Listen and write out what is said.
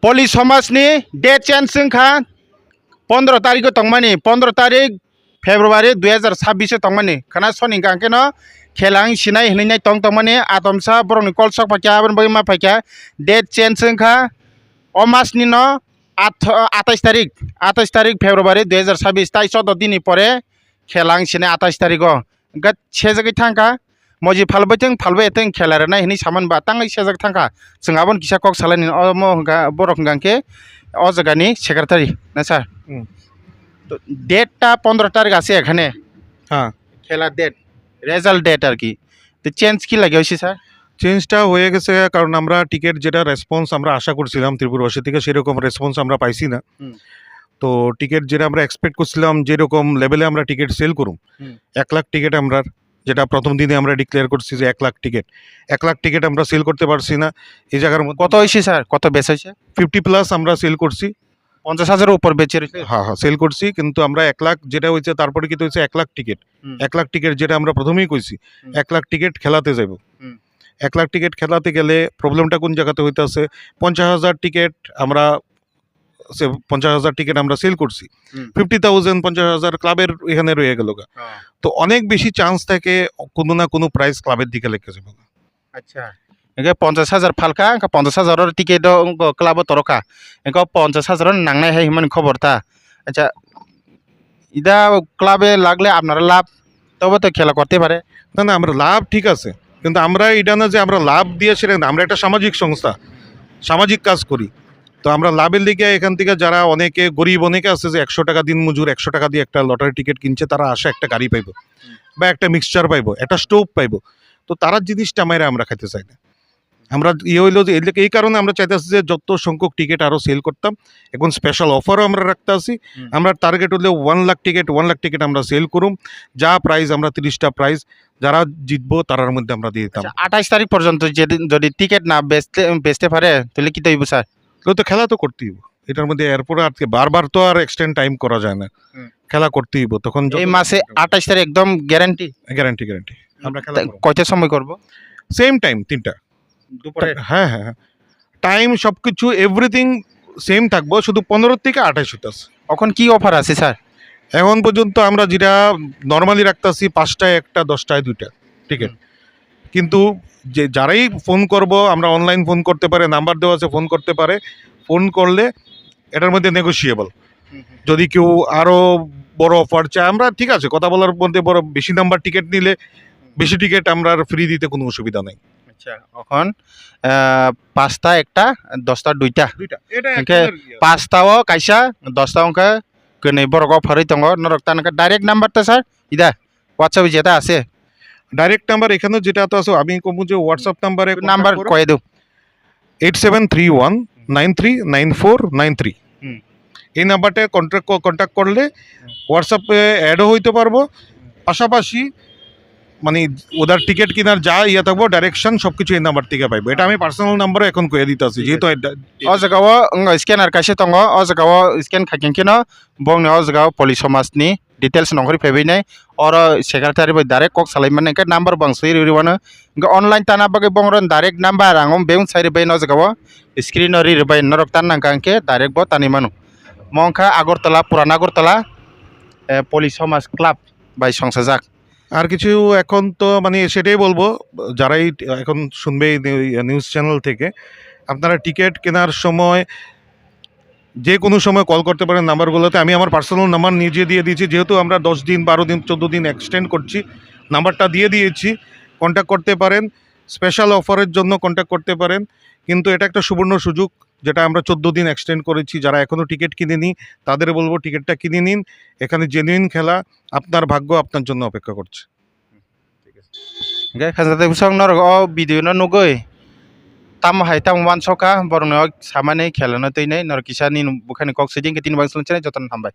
Poli Somasni date change singkha 15 तारिख तंगमानी 15 तारिख फेब्रुवारी 2026 तंगमानी खाना सनी गांके न खेलांग सिनाय हिनाय तंगमानी आतमसा बरंनि कल सक फाक्या बन बै मा फाक्या डेट चेंज सखा अमासनि न 28 तारिख फेब्रुवारी 2026 ताई 14 दिननि परे खेलांग सिनाय 28 तारिख गत सेजगै थांका मजि फालबैथों फालबैथों खेलार नाय हिनि सामान बा तांगै सेजग थांका जोंहाबन किसा कक सालायनि अ बरक गांके अ जगानि सेक्रेटारि ना सर तो डेटটা 15 तारीख আছে এখানে হ্যাঁ খেলার ডেট রেজাল্ট ডেট আর কি তো চেঞ্জ কি লাগে হইছে স্যার চেঞ্জটা হয়ে গেছে কারণ আমরা টিকিট যেটা রেসপন্স আমরা আশা করছিলাম ত্রিপুরাবাসী থেকে সেরকম রেসপন্স আমরা পাইছি না তো টিকিট যেটা আমরা এক্সপেক্ট করছিলাম যেরকম লেভেলে আমরা টিকিট সেল করুম 1 লাখ টিকিট আমরা যেটা প্রথম দিনে আমরা ডিক্লেয়ার করছি যে 1 লাখ টিকিট আমরা সেল করতে পারছি না এই জায়গার মধ্যে কত হইছে স্যার কত বেচ হইছে 50 প্লাস আমরা সেল করছি 50,000 এর উপর বেচে রইছে হ্যাঁ সেল করছি কিন্তু আমরা 1 লাখ যেটা হইছে তারপরে কি হইছে 1 লাখ টিকিট যেটা আমরা প্রথমেই কইছি 1 লাখ টিকিট খেলাতে যাইব 1 লাখ টিকিট খেলাতে গেলে প্রবলেমটা কোন জায়গাতে হইতাছে 50,000 টিকিট আমরা 50,000 টিকিট আমরা সেল করছি 50,000 50,000 ক্লাবের এখানে রয়ে গেল তো অনেক বেশি চান্স থাকে কোনো না কোনো প্রাইস ক্লাবের দিকে লেগে যাবে আচ্ছা একে 50,000 ফালকা 50,000 এর টিকিট ক্লাব তরকা একে 50,000 নাংনাই হয় হিমান খবরটা আচ্ছা ইদা ক্লাবে লাগলে আপনারা লাভ তবে তো খেলা করতে পারে না না আমরা লাভ ঠিক আছে কিন্তু আমরা এটা না যে আমরা লাভ দিয়ে সেটা আমরা একটা সামাজিক সংস্থা সামাজিক কাজ করি তো আমরা লাভের দিকে এখান থেকে যারা অনেকে গরিব অনেকে আছে যে 100 টাকা দিন মজুর 100 টাকা দিয়ে একটা লটারি টিকিট কিনছে তারা আসে একটা গাড়ি পাইবো বা একটা মিক্সচার পাইবো একটা স্টোভ পাইবো তো তারা জিনিসটা আমরা খাইতে চাই না আমরা হইলো যে এই কারণে আমরা চাইতেছি যে যত সংখ্যক টিকিট আরও সেল করতাম এখন স্পেশাল অফারও আমরা রাখতে আসি আমরা টার্গেট হলে 1 লাখ টিকিট আমরা সেল করুম যা প্রাইস আমরা 30টা প্রাইস যারা জিতবো তার মধ্যে আমরা দিয়ে দিতাম 28 তারিখ পর্যন্ত যদি টিকিট না বেচতে পারে তাহলে কি তৈব স্যার তো খেলা তো করতেই হইব এটার মধ্যে এরপরে আর বারবার তো আর এক্সটেন্ড টাইম করা যায় না খেলা করতেই হইব তখন এই মাসে 28 তারিখ একদম গ্যারান্টি আমরা খেলা কয়টা সময় করব সেম টাইম 3টা দুপুরে হ্যাঁ টাইম সবকিছু এভরিথিং সেম থাকবো শুধু 15 থেকে 28 হইতাছে এখন কি অফার আছে স্যার এখন পর্যন্ত আমরা যেটা নর্মালি রাখতাছি 5টায় একটা 10টায় 2টা টিকিট কিন্তু যে যারাই ফোন করব আমরা অনলাইন ফোন করতে পারে নাম্বার দেওয়া আছে ফোন করতে পারে ফোন করলে এটার মধ্যে নেগোশিয়েবল যদি কেউ আরও বড় অফার চায় আমরা ঠিক আছে কথা বলার মধ্যে বড় বেশি নাম্বার টিকিট নিলে বেশি টিকিট আমরা ফ্রি দিতে কোনো অসুবিধা নেই আচ্ছা এখন 5টা একটা 10টা 2টা একে 5টাও কাইসা 10টা অঙ্কা কনে বড় অফারই দङ নরকতা ডাইরেক্ট নাম্বারটা স্যার ইদা হোয়াটসঅ্যাপে যেটা আছে ডাইরেক্ট নাম্বার এখানে যেটা তো আছে আমি কমু যে হোয়াটসঅ্যাপ নাম্বার কয়ে দাও 8731939493 এই নাম্বারটা কন্ট্যাক্ট করলে হোয়াটসঅ্যাপে অ্যাডও হইতে পারবো পাশাপাশি মানে ওদের টিকিট কেনার যা ইয়ে থাকবো ডাইরেকশন সবকিছু এই নাম্বার থেকে পাইবো এটা আমি পার্সোনাল নাম্বারও এখন কয়ে দিতেছি যেহেতু অ জায়গাও স্ক্যানার কাছে দङ অ জায়গাও স্ক্যান খাকিন বংনে অ জায়গাও পলি সমাজনি ডিটেলস নখরি ফেবैनाय और सेक्रेटारि बै डाइरेक्ट कक सालायमान के नाम्बार बांसै रिवानो ऑनलाइन ताना बगे बंगरन डाइरेक्ट नाम्बार आंगम बेउन साइरे बै न जगाव स्क्रीन रि बै नरक तान नांके डाइरेक्ट ब तानि मानु मंखा আগরতলা পুরান আগরতলা পলি সমাজ ক্লাব বাই সংসাজাক আর কিছু এখন তো মানে সেটাই বলবো যারাই এখন শুনবে নিউজ চ্যানেল থেকে আপনারা টিকিট কেনার সময় যে কোনো সময় কল করতে পারেন নাম্বারগুলোতে আমি আমার পার্সোনাল নাম্বার নিজে দিয়ে দিয়েছি যেহেতু আমরা 10 দিন 12 দিন 14 দিন এক্সটেন্ড করছি নাম্বারটা দিয়ে দিয়েছি কন্ট্যাক্ট করতে পারেন স্পেশাল অফারের জন্য কন্ট্যাক্ট করতে পারেন কিন্তু এটা একটা সুবর্ণ সুযোগ যেটা আমরা 14 দিন এক্সটেন্ড করেছি যারা এখনও টিকিট কিনেনি তাদের বলবো টিকিটটা কিনে নিন এখানে জেনুইন খেলা আপনার ভাগ্য আপনার জন্য অপেক্ষা করছে ঠিক আছে গে খাজাতে বুসং নরক অ ভিডিও ন নগৈ তাম হাইতাম ওয়ান সকা বরং সামানে খেলানো তৈনাই নরকিসানি বুখানি কক সিডিং কে 3 বাংসলন চেনে যতন থামবাय